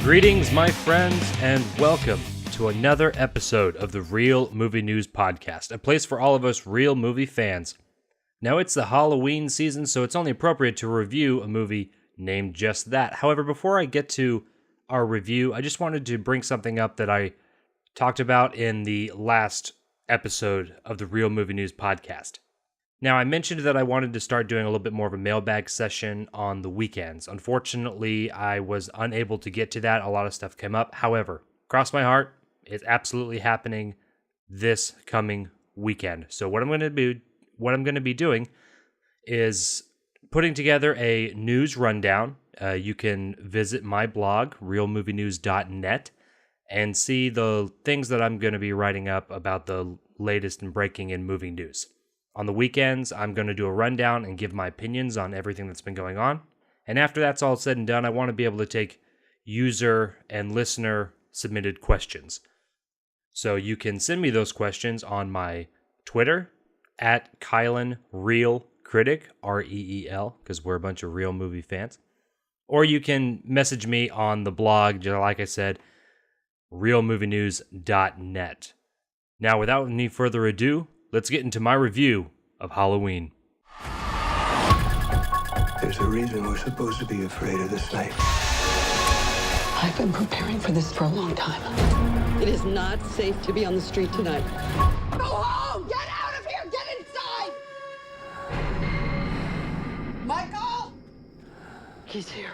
Greetings, my friends, and welcome to another episode of the Real Movie News Podcast, a place for all of us real movie fans. Now, it's the Halloween season, so it's only appropriate to review a movie named just that. However, before I get to our review, I just wanted to bring something up that I talked about in the last episode of the Real Movie News Podcast. Now, I mentioned that I wanted to start doing a little bit more of a mailbag session on the weekends. Unfortunately, I was unable to get to that. A lot of stuff came up. However, cross my heart, it's absolutely happening this coming weekend. So what I'm going to be doing is putting together a news rundown. You can visit my blog, realmovienews.net, and see the things that I'm going to be writing up about the latest and breaking in movie news. On the weekends, I'm going to do a rundown and give my opinions on everything that's been going on. And after that's all said and done, I want to be able to take user and listener submitted questions. So you can send me those questions on my Twitter, at Kylan Real Critic, R-E-E-L, because we're a bunch of real movie fans. Or you can message me on the blog, like I said, realmovienews.net. Now, without any further ado, let's get into my review of Halloween. There's a reason we're supposed to be afraid of this night. I've been preparing for this for a long time. It is not safe to be on the street tonight. Go home! Get out of here! Get inside! Michael? He's here.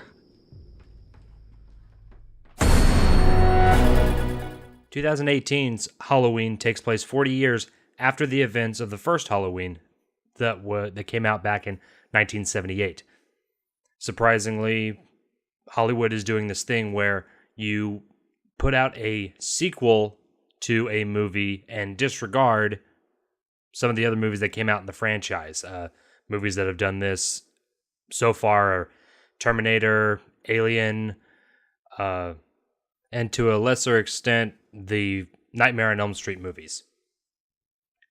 2018's Halloween takes place 40 years after the events of the first Halloween that came out back in 1978. Surprisingly, Hollywood is doing this thing where you put out a sequel to a movie and disregard some of the other movies that came out in the franchise. Movies that have done this so far are Terminator, Alien, and to a lesser extent, the Nightmare on Elm Street movies.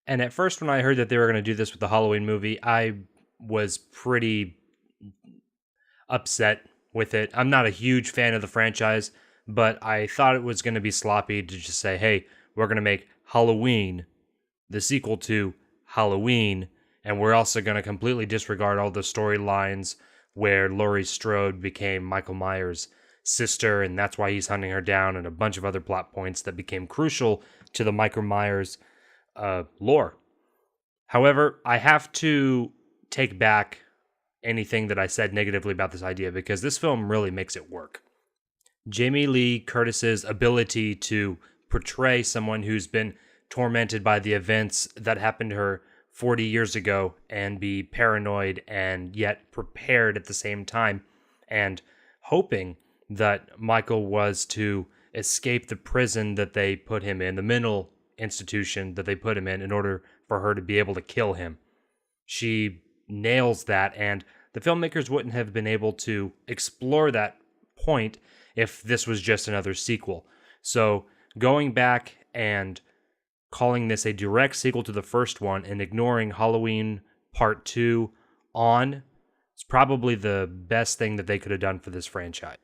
And at first, when I heard that they were going to do this with the Halloween movie, I was pretty upset with it. I'm not a huge fan of the franchise, but I thought it was going to be sloppy to just say, hey, we're going to make Halloween the sequel to Halloween, and we're also going to completely disregard all the storylines where Laurie Strode became Michael Myers' sister, and that's why he's hunting her down, and a bunch of other plot points that became crucial to the Michael Myers lore. However, I have to take back anything that I said negatively about this idea because this film really makes it work. Jamie Lee Curtis's ability to portray someone who's been tormented by the events that happened to her 40 years ago and be paranoid and yet prepared at the same time and hoping that Michael was to escape the prison that they put him in, the mental institution that they put him in order for her to be able to kill him. She nails that, and the filmmakers wouldn't have been able to explore that point if this was just another sequel. So going back and calling this a direct sequel to the first one and ignoring Halloween Part 2 on is probably the best thing that they could have done for this franchise.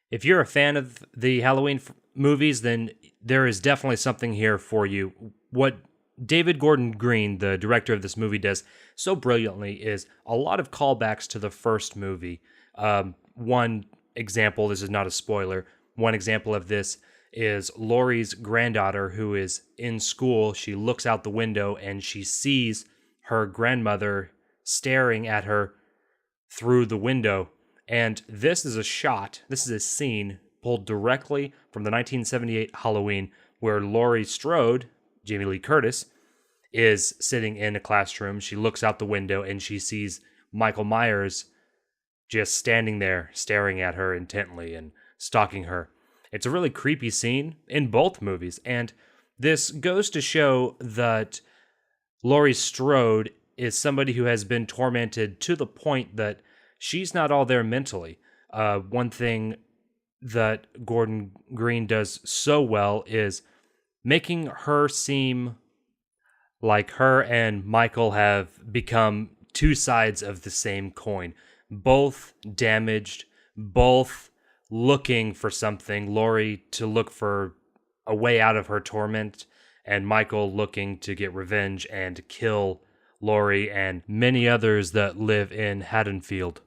If you're a fan of the Halloween movies, then there is definitely something here for you. What David Gordon Green, the director of this movie, does so brilliantly is a lot of callbacks to the first movie. One example, this is not a spoiler, one example of this is Laurie's granddaughter who is in school. She looks out the window and she sees her grandmother staring at her through the window. And this is a scene pulled directly from the 1978 Halloween where Laurie Strode, Jamie Lee Curtis, is sitting in a classroom. She looks out the window and she sees Michael Myers just standing there staring at her intently and stalking her. It's a really creepy scene in both movies, and this goes to show that Laurie Strode is somebody who has been tormented to the point that she's not all there mentally. One thing that Gordon Green does so well is making her seem like her and Michael have become two sides of the same coin. Both damaged, both looking for something, Laurie to look for a way out of her torment, and Michael looking to get revenge and kill Laurie and many others that live in Haddonfield.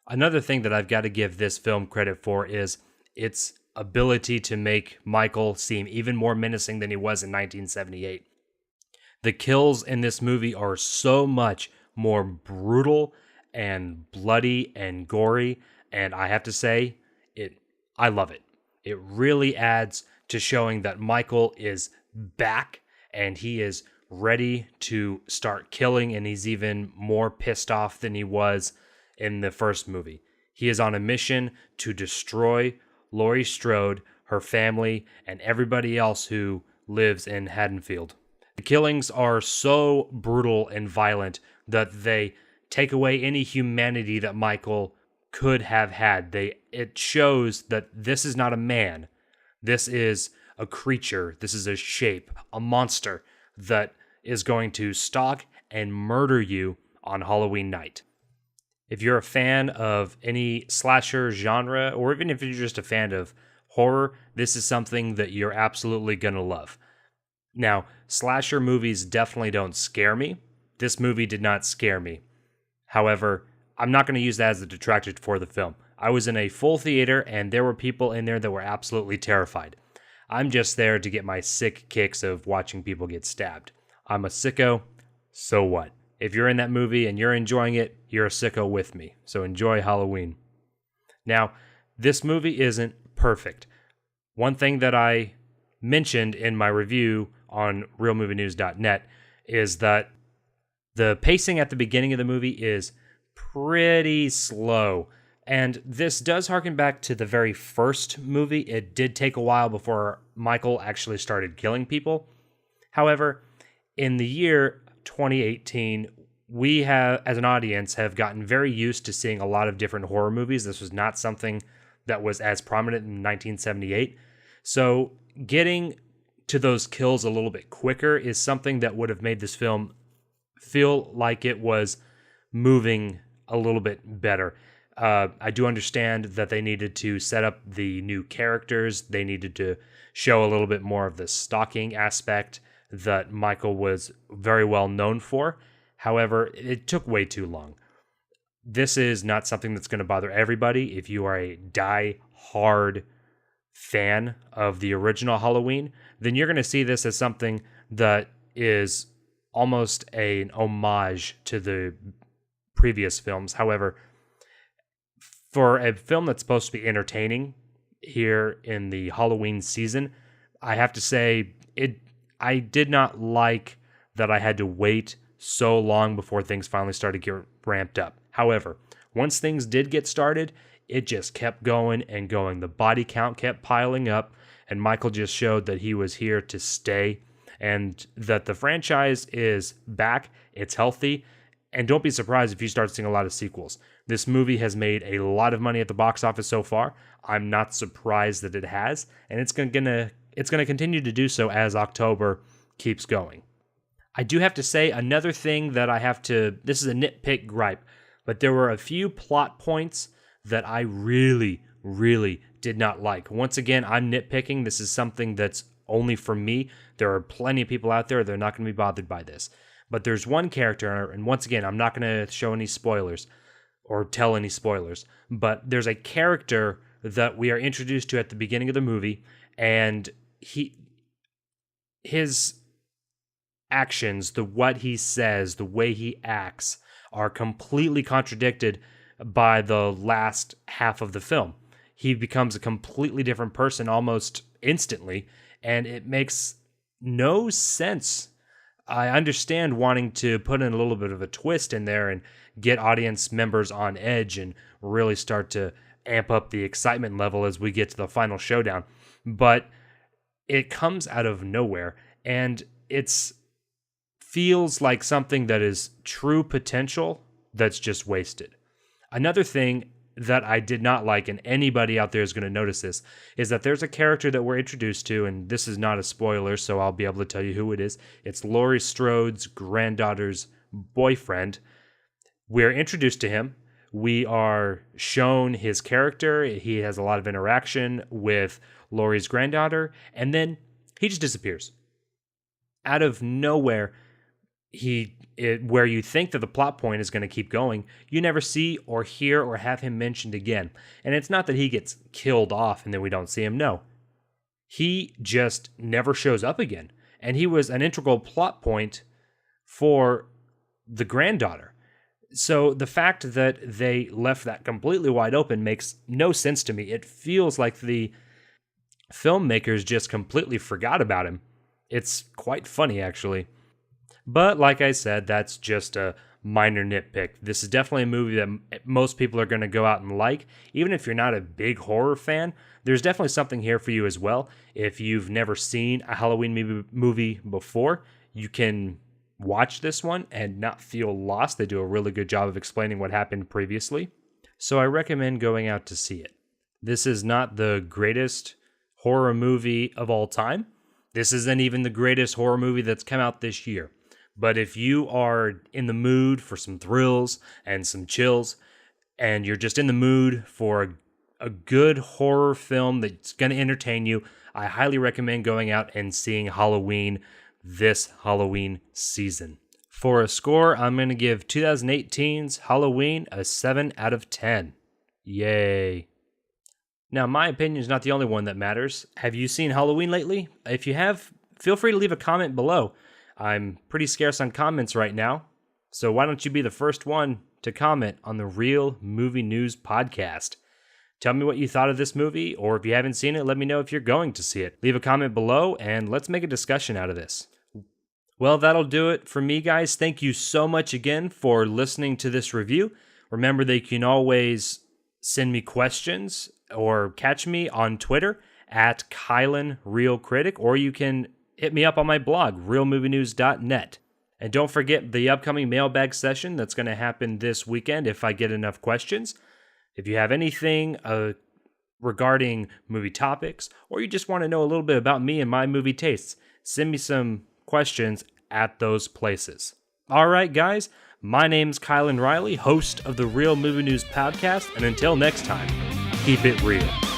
Another thing that I've got to give this film credit for is its ability to make Michael seem even more menacing than he was in 1978. The kills in this movie are so much more brutal and bloody and gory, and I have to say, I love it. It really adds to showing that Michael is back and he is ready to start killing, and he's even more pissed off than he was in the first movie. He is on a mission to destroy Laurie Strode, her family, and everybody else who lives in Haddonfield. The killings are so brutal and violent that they take away any humanity that Michael could have had. It shows that this is not a man. This is a creature. This is a shape, a monster that is going to stalk and murder you on Halloween night. If you're a fan of any slasher genre, or even if you're just a fan of horror, this is something that you're absolutely going to love. Now, slasher movies definitely don't scare me. This movie did not scare me. However, I'm not going to use that as a detractor for the film. I was in a full theater, and there were people in there that were absolutely terrified. I'm just there to get my sick kicks of watching people get stabbed. I'm a sicko, so what? If you're in that movie and you're enjoying it, you're a sicko with me. So enjoy Halloween. Now, this movie isn't perfect. One thing that I mentioned in my review on realmovienews.net is that the pacing at the beginning of the movie is pretty slow. And this does harken back to the very first movie. It did take a while before Michael actually started killing people. However, in the year 2018, we have, as an audience, have gotten very used to seeing a lot of different horror movies. This was not something that was as prominent in 1978. So getting to those kills a little bit quicker is something that would have made this film feel like it was moving a little bit better. I do understand that they needed to set up the new characters. They needed to show a little bit more of the stalking aspect that Michael was very well known for. However, it took way too long. This is not something that's going to bother everybody. If you are a die-hard fan of the original Halloween, then you're going to see this as something that is almost an homage to the previous films. However, for a film that's supposed to be entertaining here in the Halloween season, I have to say I did not like that I had to wait so long before things finally started to get ramped up. However, once things did get started, it just kept going and going. The body count kept piling up, and Michael just showed that he was here to stay and that the franchise is back, it's healthy, and don't be surprised if you start seeing a lot of sequels. This movie has made a lot of money at the box office so far. I'm not surprised that it has, and it's going to continue to do so as October keeps going. I do have to say another thing that this is a nitpick gripe, but there were a few plot points that I really, really did not like. Once again, I'm nitpicking. This is something that's only for me. There are plenty of people out there that are not going to be bothered by this. But there's one character, and once again, I'm not going to show any spoilers or tell any spoilers, but there's a character that we are introduced to at the beginning of the movie, and his actions, what he says, the way he acts, are completely contradicted by the last half of the film. He becomes a completely different person almost instantly, and it makes no sense. I understand wanting to put in a little bit of a twist in there and get audience members on edge and really start to amp up the excitement level as we get to the final showdown, but it comes out of nowhere, and it's feels like something that is true potential that's just wasted. Another thing that I did not like, and anybody out there is going to notice this, is that there's a character that we're introduced to, and this is not a spoiler, so I'll be able to tell you who it is. It's Laurie Strode's granddaughter's boyfriend. We're introduced to him. we are shown his character. He has a lot of interaction with Laurie's granddaughter, and then he just disappears. Out of nowhere, where you think that the plot point is going to keep going, you never see or hear or have him mentioned again. And it's not that he gets killed off and then we don't see him. No. He just never shows up again. And he was an integral plot point for the granddaughter. So the fact that they left that completely wide open makes no sense to me. It feels like the filmmakers just completely forgot about him. It's quite funny, actually. But like I said, that's just a minor nitpick. This is definitely a movie that most people are going to go out and like. Even if you're not a big horror fan, there's definitely something here for you as well. If you've never seen a Halloween movie before, you can watch this one and not feel lost. They do a really good job of explaining what happened previously. So I recommend going out to see it. This is not the greatest horror movie of all time. This isn't even the greatest horror movie that's come out this year. But if you are in the mood for some thrills and some chills, and you're just in the mood for a good horror film that's going to entertain you, I highly recommend going out and seeing Halloween this Halloween season. For a score, I'm going to give 2018's Halloween a 7 out of 10. Yay. Now, my opinion is not the only one that matters. Have you seen Halloween lately? If you have, feel free to leave a comment below. I'm pretty scarce on comments right now, so why don't you be the first one to comment on the Real Movie News podcast? Tell me what you thought of this movie, or if you haven't seen it, let me know if you're going to see it. Leave a comment below, and let's make a discussion out of this. Well, that'll do it for me, guys. Thank you so much again for listening to this review. Remember that you can always send me questions or catch me on Twitter at Kylan Real Critic, or you can hit me up on my blog, realmovienews.net. And don't forget the upcoming mailbag session that's going to happen this weekend if I get enough questions. If you have anything regarding movie topics, or you just want to know a little bit about me and my movie tastes, send me some questions at those places. All right, guys, my name's Kylan Riley, host of the Real Movie News podcast, and until next time, keep it real.